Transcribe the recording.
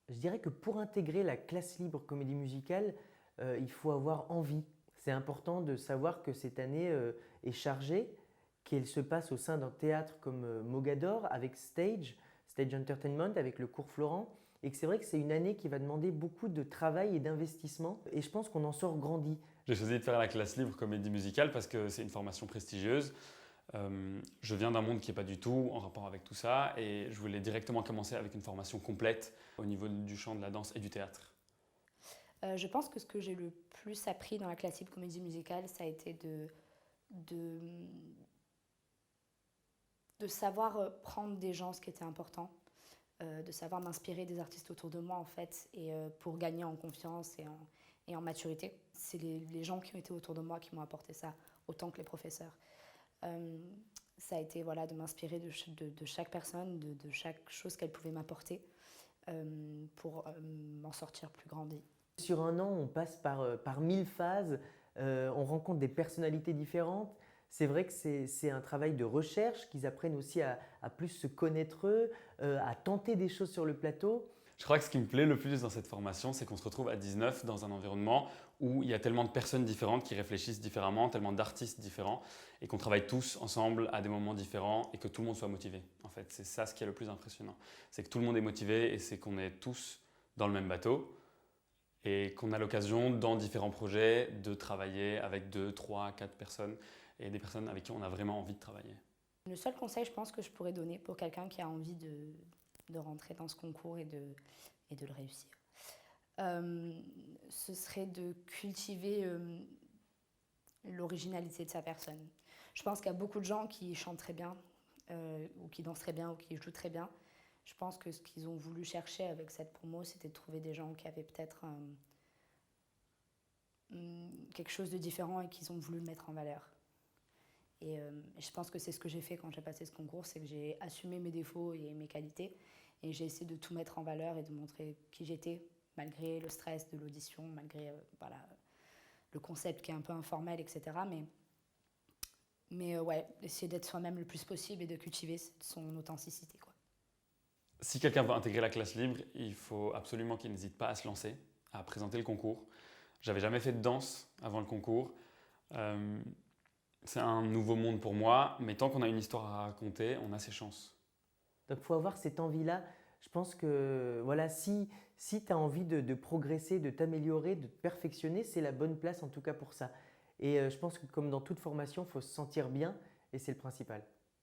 Je dirais que pour intégrer la classe libre comédie musicale, il faut avoir envie. C'est important de savoir que cette année est chargée, qu'elle se passe au sein d'un théâtre comme Mogador avec Stage Entertainment, avec le cours Florent, et que c'est vrai que c'est une année qui va demander beaucoup de travail et d'investissement, et je pense qu'on en sort grandi. J'ai choisi de faire la classe libre comédie musicale parce que c'est une formation prestigieuse. Je viens d'un monde qui n'est pas du tout en rapport avec tout ça et je voulais directement commencer avec une formation complète au niveau du chant, de la danse et du théâtre. Je pense que ce que j'ai le plus appris dans la classique comédie musicale, ça a été de, de savoir prendre des gens, ce qui était important, de savoir m'inspirer des artistes autour de moi en fait, et pour gagner en confiance et en maturité. C'est les gens qui ont été autour de moi qui m'ont apporté ça, autant que les professeurs. Euh, Ça a été voilà, de m'inspirer de chaque personne, de chaque chose qu'elle pouvait m'apporter pour m'en sortir plus grandi. Sur un an, on passe par 1000 phases, on rencontre des personnalités différentes. C'est vrai que c'est un travail de recherche, qu'ils apprennent aussi à plus se connaître eux, à tenter des choses sur le plateau. Je crois que ce qui me plaît le plus dans cette formation, c'est qu'on se retrouve à 19 dans un environnement où il y a tellement de personnes différentes qui réfléchissent différemment, tellement d'artistes différents et qu'on travaille tous ensemble à des moments différents et que tout le monde soit motivé. En fait, c'est ça ce qui est le plus impressionnant. C'est que tout le monde est motivé et c'est qu'on est tous dans le même bateau. Et qu'on a l'occasion, dans différents projets, de travailler avec 2, 3, 4 personnes et des personnes avec qui on a vraiment envie de travailler. Le seul conseil, je pense, que je pourrais donner pour quelqu'un qui a envie de rentrer dans ce concours et de le réussir, ce serait de cultiver l'originalité de sa personne. Je pense qu'il y a beaucoup de gens qui chantent très bien, ou qui dansent très bien, ou qui jouent très bien. Je pense que ce qu'ils ont voulu chercher avec cette promo, c'était de trouver des gens qui avaient peut-être quelque chose de différent et qu'ils ont voulu le mettre en valeur. Et je pense que c'est ce que j'ai fait quand j'ai passé ce concours, c'est que j'ai assumé mes défauts et mes qualités, et j'ai essayé de tout mettre en valeur et de montrer qui j'étais, malgré le stress de l'audition, malgré voilà, le concept qui est un peu informel, etc. Mais ouais, essayer d'être soi-même le plus possible et de cultiver son authenticité, quoi. Si quelqu'un veut intégrer la classe libre, il faut absolument qu'il n'hésite pas à se lancer, à présenter le concours. J'avais jamais fait de danse avant le concours. Euh, c'est un nouveau monde pour moi, mais tant qu'on a une histoire à raconter, on a ses chances. Donc il faut avoir cette envie-là. Je pense que voilà, si tu as envie de progresser, de t'améliorer, de te perfectionner, c'est la bonne place en tout cas pour ça. Et je pense que comme dans toute formation, il faut se sentir bien et c'est le principal.